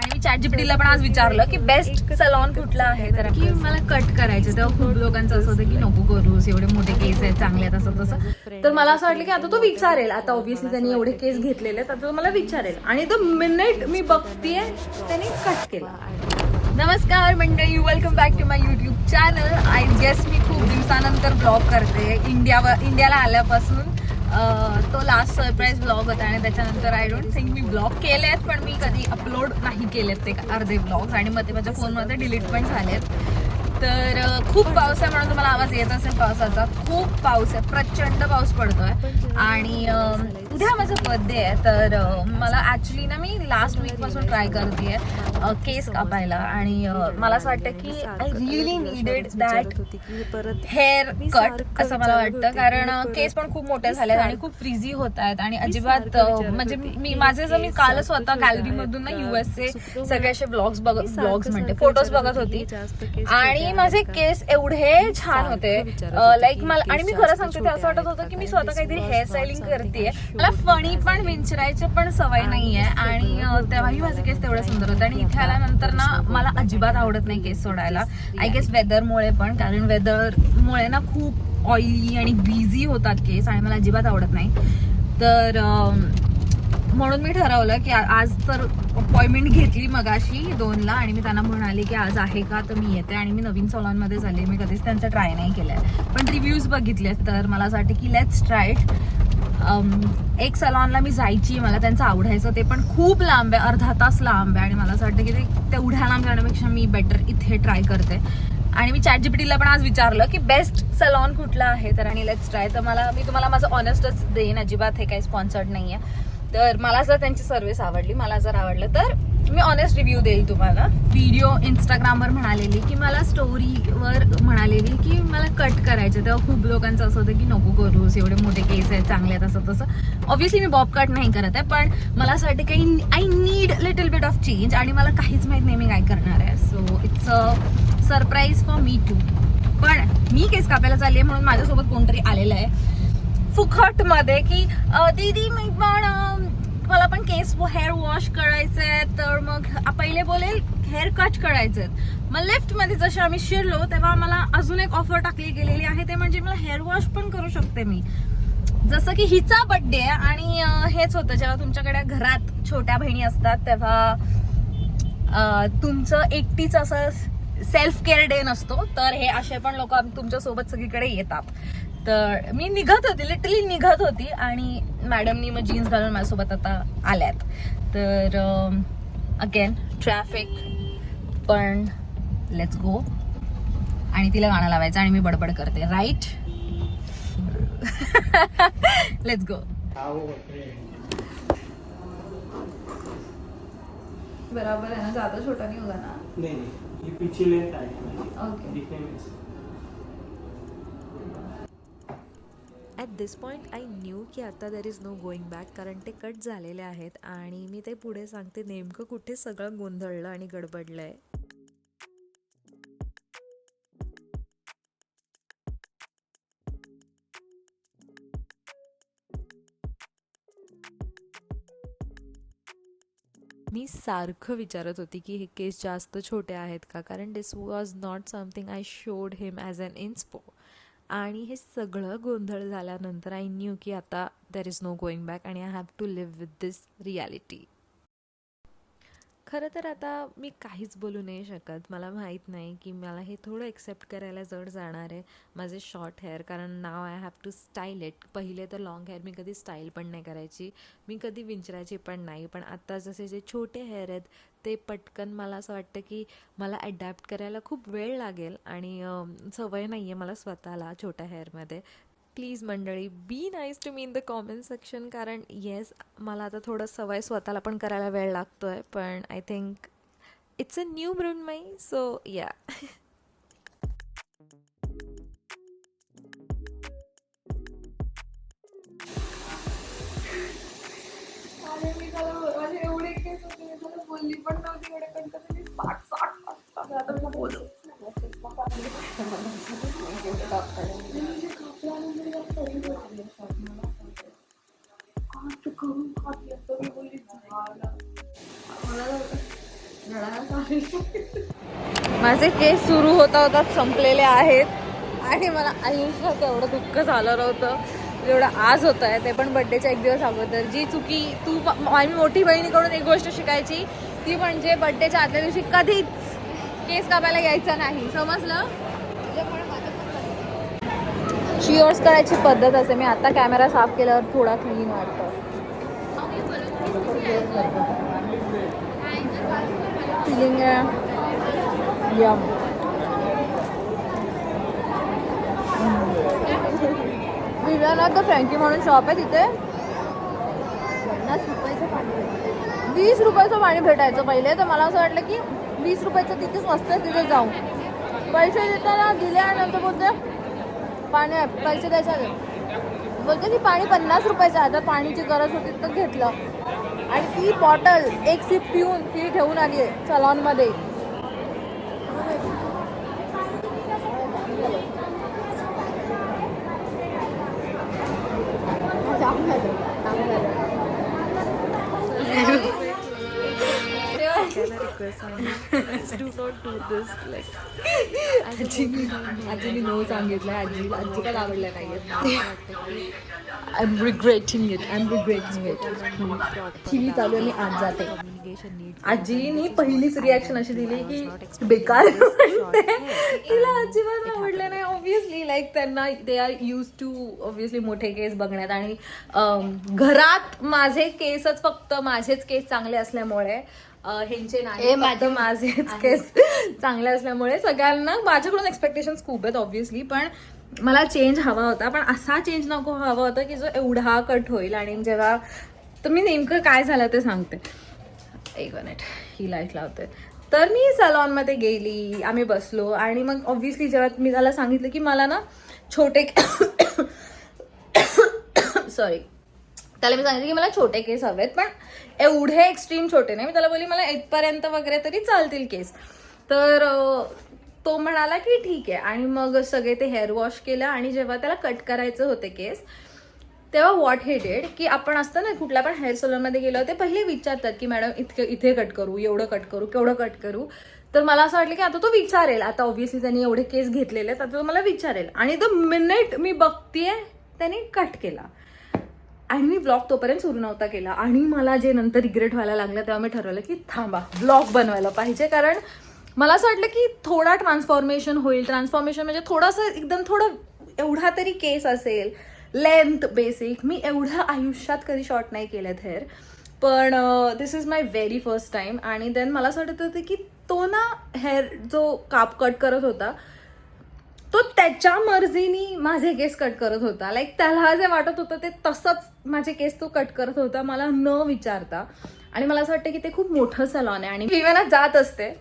आणि मी ChatGPT पण आज विचारलं की बेस्ट सलॉन कुठला आहे, तर की मला कट करायचं. तेव्हा खूप लोकांचं असं होतं की नको करूस, एवढे मोठे केस आहेत, चांगले आहेत, असं तसं. तर मला असं वाटलं की आता तो विचारेल. आता ऑब्व्हियसली त्यांनी एवढे केस घेतलेले आहेत, आता तो मला विचारेल. आणि द मिनिट मी बघतीये त्याने कट केला. नमस्कार मंडळी, welcome back to my YouTube channel. I guess मी खूप दिवसानंतर ब्लॉग करते. इंडियाला आल्यापासून तो लास्ट सरप्राईज ब्लॉग होता आणि त्याच्यानंतर I don't think me blog केले आहेत, पण मी कधी अपलोड नाही केलेत ते अर्धे ब्लॉग्स. आणि मग ते माझ्या फोनमध्ये डिलीट पण झालेत. तर खूप पाऊस आहे म्हणून तुम्हाला आवाज येत असेल पावसाचा. खूप पाऊस आहे, प्रचंड पाऊस पडतोय. आणि उद्या माझा बर्थडे आहे, तर मला ॲक्च्युली ना मी लास्ट वीकपासून ट्राय करते केस कापायला. आणि मला असं वाटतं की I really needed that hair cut असं मला वाटतं. कारण केस पण खूप मोठे झाले आहेत आणि खूप फ्रीझी होत आहेत. आणि अजिबात म्हणजे मी कालच स्वतः गॅलरीमधून ना USA सगळे असे ब्लॉग्स म्हणते फोटोज बघत होती आणि माझे केस एवढे छान होते. लाईक मला, आणि मी खरं सांगते ते असं वाटत होतं की मी स्वतः काहीतरी हेअर स्टायलिंग करते. मला फणी पण विंचरायचे पण सवय नाहीये आणि तेव्हाही माझे केस तेवढे सुंदर होते. आणि इथे आल्यानंतर ना मला अजिबात आवडत नाही केस सोडायला. आय गेस वेदरमुळे पण, कारण वेदरमुळे ना खूप ऑइली आणि ग्रीझी होतात केस आणि मला अजिबात आवडत नाही. तर म्हणून मी ठरवलं की आज तर अपॉइंटमेंट घेतली मगाशी 2ला आणि मी त्यांना म्हणाले की आज आहे का, तर मी येते. आणि मी नवीन सलॉनमध्ये झाले, मी कधीच त्यांचं ट्राय नाही केलंय, पण रिव्ह्यूज बघितले. तर मला असं वाटतं की लेट्स ट्राय इट. एक सलॉनला मी जायची, मला त्यांचं आवडायचं, ते पण खूप लांब आहे, अर्धा तास लांब आहे. आणि मला असं वाटतं की ते तेवढ्या लांब जाण्यापेक्षा मी बेटर इथे ट्राय करते. आणि मी ChatGPT पण आज विचारलं की बेस्ट सलॉन कुठला आहे, तर आणि लेट्स ट्राय. तर मी तुम्हाला माझं ऑनेस्टच देईन, अजिबात हे काही स्पॉन्सर्ड नाही आहे. तर मला जर त्यांची सर्व्हिस आवडली, मला जर आवडलं तर मी ऑनेस्ट रिव्ह्यू देईल तुम्हाला. व्हिडिओ इंस्टाग्रामवर म्हणालेली की मला स्टोरीवर म्हणालेली की मला कट करायचं. तेव्हा खूप लोकांचं असं होतं की नको करूस, एवढे मोठे केस आहेत, चांगले आहेत, असं तसं. ऑब्व्हियसली मी बॉब कट नाही करत आहे, पण मला असं वाटतं की I need little bit of change. आणि मला काहीच माहीत नाही मी काय करणार आहे. So it's a surprise for me too. पण मी केस कापायला चालली आहे म्हणून माझ्यासोबत कोणतरी आलेलं आहे फुकट मध्ये की दीदी मी पण मला पण केस हेअर वॉश करायचंय. तर मग पहिले बोलेल हेअर कट करायचंय. मग लेफ्ट मध्ये जसे आम्ही शिरलो तेव्हा मला अजून एक ऑफर टाकली गेलेली आहे, ते म्हणजे मला हेअर वॉश पण करू शकते मी. जसं की हिचा बर्थडे आहे आणि हेच होतं, जेव्हा तुमच्याकडे घरात छोट्या बहिणी असतात तेव्हा तुमचं एकटीच असं सेल्फ केअर डे नसतो, तर हे असे पण लोक तुमच्या सोबत सगळीकडे येतात. तर मी लिटरली निघत होती आणि मॅडमनी मग जीन्स घालून माझ्यासोबत आता आल्यात. तर अगेन ट्रॅफिक, पण लेट्स गो. आणि तिला गाणं लावायचं आणि मी बडबड करते, राईट? Let's go. बराबर आहे ना, ज्यादा छोटा नहीं होगा ना? नहीं, ये पीछे लेंथ आएगी। ओके. दिखने में at this point I knew की आता there is no going back, कारण ते कट झालेले आहेत. आणि मी ते पुढे सांगते नेमकं कुठे सगळं गोंधळलं आणि गडबडलं आहे. मी सारखं विचारत होती की हे केस जास्त छोटे आहेत का, कारण this was not something I showed him as an inspo. आणि हे सगळं गोंधळ झाल्यानंतर आय न्यू की आता there is no going back आणि I have to live with this reality. खरं तर आता मी काहीच बोलू नाही शकत. मला माहीत नाही की मला हे थोडं एक्सेप्ट करायला जड जाणार आहे माझे शॉर्ट हेअर, कारण now I have to style it. पहिले तर लॉंग हेअर मी कधी स्टाईल पण नाही करायची, मी कधी विंचरायची पण नाही. पण आता जसे जे छोटे हेअर आहेत ते पटकन मला असं वाटतं की मला अडॅप्ट करायला खूप वेळ लागेल आणि सवय नाही आहे मला स्वतःला छोट्या हेअरमध्ये. प्लीज मंडळी, be nice to me in the comment section, कारण येस मला आता थोडं सवय स्वतःला पण करायला वेळ लागतो आहे, पण I think it's a new Mrunmayee, so yeah. एवढे केस होते, मी त्याला बोलली पण नव्हती एवढे कट करते. मी 60 आता मी बोलू माझे केस सुरू होता संपलेले आहेत आणि मला आयुष्यात एवढं दुःख झालं नव्हतं जेवढं आज होत आहे, ते पण बड्डेच्या एक दिवस अगोदर. जी चुकी माझी मोठी बहिणीकडून एक गोष्ट शिकायची, ती म्हणजे बड्डेच्या आदल्या दिवशी कधीच केस कापायला घ्यायचा नाही, समजलं. चिअर्स करायची पद्धत असते. मी आता कॅमेरा साफ केल्यावर थोडा क्लीन वाटतं. Filling yum. विव्यानात द फ्रँकी म्हणून शॉप आहे, तिथे 20 रुपयाचं पाणी भेटायचं पहिले. तर मला असं वाटलं की 20 रुपयाचं तिथेच मस्त आहे, तिथे जाऊ. पैसे देताना दिले आणि नंतर बोलते पाणी पैसे द्यायचे, बोलते की पाणी 50 रुपयाचं. आता पाणीची गरज होती तर घेतलं आणि ती बॉटल एक सिप पिऊन ती ठेवून आली आहे सलॉनमध्ये. आजीने नो सांगितलंय. आजी काय आवडलं नाहीये. I am regretting it. TV चालू आहे, मी आज जाते. आजीनी पहिलीच रिॲक्शन अशी दिली की बेकार म्हणते. तिला अजिबात आवडलं नाही. ऑब्व्हियसली लाईक त्यांना they are used to obviously मोठे केस बघण्यात आणि घरात माझे केसच फक्त माझेच केस चांगले असल्यामुळे ह्यांचे नाही, फक्त माझेच केस चांगले असल्यामुळे सगळ्यांना माझ्याकडून एक्सपेक्टेशन्स खूप आहेत ऑब्व्हियसली. पण मला चेंज हवा होता, पण असा चेंज नको हवा होता की जो एवढा कट होईल. आणि जेव्हा तर मी नेमकं काय झालं ते सांगते. एक मिनिट, ही लाईट लावते. तर मी सलॉनमध्ये गेली, आम्ही बसलो आणि मग ऑब्व्हियसली जेव्हा मी त्याला सांगितलं की मला ना छोटे सॉरी त्याला मी सांगितलं की मला छोटे केस हवेत, पण एवढे एक्स्ट्रीम छोटे नाही. मी त्याला बोलली मला इथपर्यंत वगैरे तरी चालतील केस. तर तो म्हणाला की ठीक आहे. आणि मग सगळे ते हेअर वॉश केलं आणि जेव्हा त्याला कट करायचं होते केस तेव्हा व्हॉट हे डेड की आपण असतं ना कुठल्या पण हेअर सलूनमध्ये गेलो ते पहिले विचारतात की मॅडम इथे कट करू, एवढं कट करू, केवढं कट करू. तर मला असं वाटलं की आता तो विचारेल. आता ऑब्व्हियसली त्यांनी एवढे केस घेतलेले आहेत, आता तो मला विचारेल. आणि द मिनिट मी बघतीये त्यांनी कट केला आणि मी ब्लॉग तोपर्यंत सुरू नव्हता केला. आणि मला जे नंतर रिग्रेट व्हायला लागलं तेव्हा मी ठरवलं की थांबा, ब्लॉग बनवायला पाहिजे. कारण मला असं वाटलं की थोडा ट्रान्सफॉर्मेशन होईल. ट्रान्सफॉर्मेशन म्हणजे थोडंसं एकदम थोडं एवढा तरी केस असेल, लेंथ बेसिक. मी एवढं आयुष्यात कधी शॉर्ट नाही केलेत हेअर, पण this is my very first time. आणि देन मला असं वाटत होतं की तो ना हेअर जो कट करत होता तो त्याच्या मर्जीनी माझे केस कट करत होता. लाईक त्याला जे वाटत होतं ते तसंच माझे केस तो कट करत होता मला न विचारता. आणि मला असं वाटतं की ते खूप मोठं सलॉन आहे आणि विवेना जात असते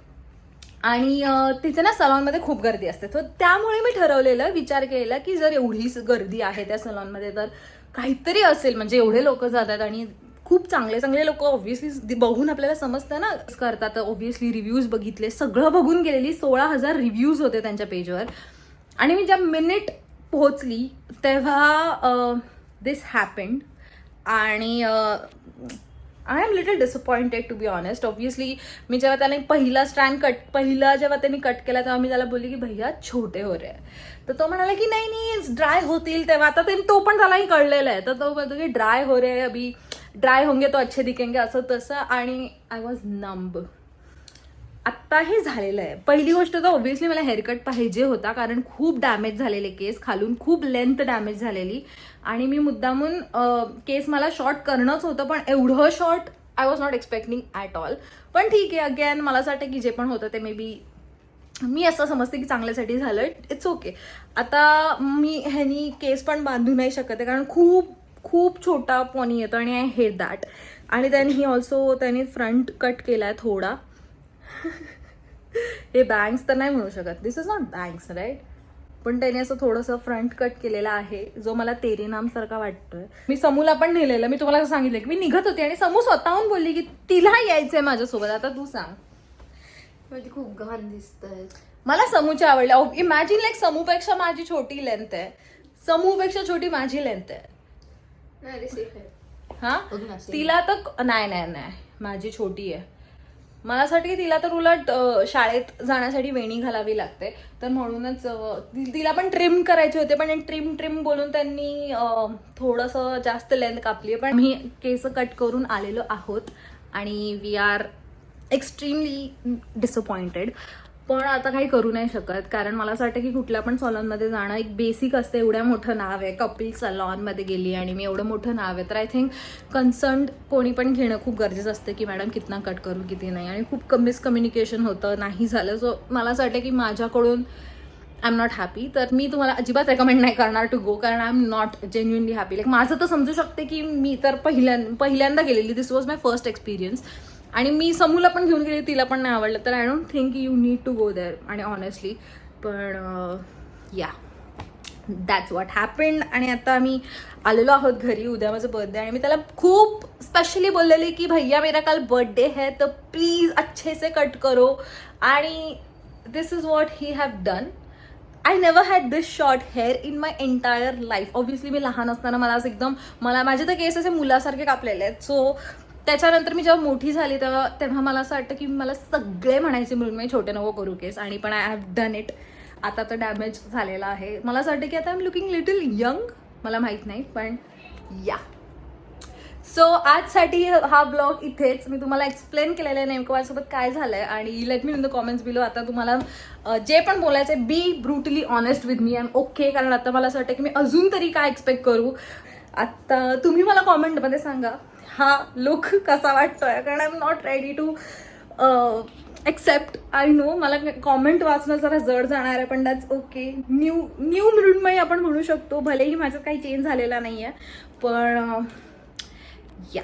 आणि तिथे ना सलॉनमध्ये खूप गर्दी असते. तर त्यामुळे मी ठरवलेलं, विचार केला की जर एवढीच गर्दी आहे त्या सलॉनमध्ये तर काहीतरी असेल. म्हणजे एवढे लोक जातात आणि खूप चांगले चांगले लोक ऑब्व्हियसली बघून आपल्याला समजतं ना करतात. ऑब्व्हियसली रिव्ह्यूज बघितले, सगळं बघून गेलेली. 16,000 रिव्ह्यूज होते त्यांच्या पेजवर. आणि मी ज्या मिनिट पोहोचली तेव्हा दिस हॅपन्ड. आणि I am little disappointed to be honest. Obviously मी जेव्हा त्याने जेव्हा त्यांनी कट केला तेव्हा मी त्याला बोलली की भैया छोटे हो रे. तर तो म्हणाला की नाही ड्राय होतील तेव्हा. आता तो पण त्यालाही कळलेलं आहे. तर तो बोलतो की ड्राय हो रे अभी, ड्राय होंगे तो अच्छे दिखेंगे, असं तसं. आणि आय वॉज नंब. आत्ता हे झालेलं आहे. पहिली गोष्ट तर ऑब्व्हियसली मला हेअरकट पाहिजे होता कारण खूप डॅमेज झालेले केस, खालून खूप लेंथ डॅमेज झालेली. आणि मी मुद्दामून केस मला शॉर्ट करणंच होतं, पण एवढं short I was not expecting at all. पण ठीक आहे, अगेन मला असं वाटतं की जे पण होतं ते मे बी मी असं समजते की चांगल्यासाठी झालं. It's okay. आता मी ह्यानी केस पण बांधू नाही शकत आहे कारण खूप खूप छोटा पोनी येतो आणि आय हेट दॅट. आणि देन त्यांनी फ्रंट कट केला आहे थोडा. हे बँग्स तर नाही म्हणू शकत, दिस इज नॉट बँग्स राईट. पण त्याने असं थोडंसं फ्रंट कट केलेला आहे जो मला तेरे नाम सारखा वाटतोय. मी समूला पण नेलेलं. मी तुम्हाला सांगितलं की मी निघत होते आणि समू स्वतःहून बोलली की तिला यायचंय माझ्यासोबत. आता तू सांग. म्हणजे खूप घाण दिसतंय. मला समूची आवडल्या. इमॅजिन लाईक समूपेक्षा माझी छोटी लेंथ आहे, समूपेक्षा छोटी माझी लेंथ आहे. नाही हा तिला तर नाही माझी छोटी आहे. मला असं वाटतं की तिला तर उलट शाळेत जाण्यासाठी वेणी घालावी लागते, तर म्हणूनच तिला पण ट्रिम करायचे होते, पण ट्रिम बोलून त्यांनी थोडंसं जास्त लेंथ कापली आहे. पण मी केस कट करून आलेलो आहोत आणि वी आर एक्स्ट्रीमली डिसअपॉइंटेड. पण आता काही करू नाही शकत, कारण मला असं वाटतं की कुठल्या पण सलॉनमध्ये जाणं एक बेसिक असतं. एवढ्या मोठं नाव आहे, कपिल सलॉनमध्ये गेली आणि मी एवढं मोठं नाव आहे, तर आय थिंक कन्सर्न्ड कोणी पण घेणं खूप गरजेचं असतं की मॅडम कितना कट करू किती नाही. आणि खूप मिसकम्युनिकेशन होतं, नाही झालं. सो मला असं वाटतं की माझ्याकडून आय एम नॉट हॅपी. तर मी तुम्हाला अजिबात रेकमेंड नाही करणार टू गो, कारण I am not genuinely happy. Like माझं तर समजू शकते की मी तर पहिल्यांदा गेलेली, दिस वॉज माय फर्स्ट एक्सपिरियन्स. आणि मी समूला पण घेऊन गेली, तिला पण नाही आवडलं, तर I don't think you need to go there. आणि ऑनेस्टली पण या दॅट्स वॉट हॅपन्ड. आणि आता आम्ही आलेलो आहोत घरी. उद्या माझं बर्थडे आणि मी त्याला खूप स्पेशली बोललेली की भैया मेरा कल बर्थडे है, तर प्लीज अच्छे से कट करो. आणि this is what he have done. I never had this short hair in my entire life. Obviously मी लहान असताना मला असं एकदम माझे तर केस असे मुलासारखे कापलेले आहेत. सो त्याच्यानंतर मी जेव्हा मोठी झाली तेव्हा मला असं वाटतं की मला सगळे म्हणायचे म्हणून मी छोटे नको करू केस, आणि पण आय हॅव डन इट. आता तर डॅमेज झालेला आहे. मला असं वाटतं की आता I am looking little young, मला माहीत नाही, पण या. सो आजसाठी हा ब्लॉग इथेच. मी तुम्हाला एक्सप्लेन केलेलं आहे नेमकं माझ्यासोबत काय झालं आहे. आणि let me in the comments below. आता तुम्हाला जे पण बोलायचं आहे, be brutally honest with me. I am okay, कारण आता मला असं वाटतं की मी अजून तरी काय एक्सपेक्ट करू. आता तुम्ही मला कॉमेंटमध्ये सांगा हा लुक कसा वाटतोय, कारण I am not ready to accept. I know मला कॉमेंट वाचणं जरा जड जाणार आहे, पण दॅट्स ओके. न्यू मृण्मयी आपण म्हणू शकतो, भलेही माझं काही चेंज झालेला नाही आहे, पण या.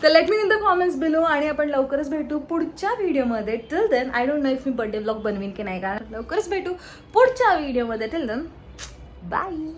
तर let me in the comments below. आणि आपण लवकरच भेटू पुढच्या व्हिडिओमध्ये. Till then I don't know if मी बर्थडे ब्लॉग बनवीन की नाही, का लवकरच भेटू पुढच्या व्हिडिओमध्ये. Till then bye.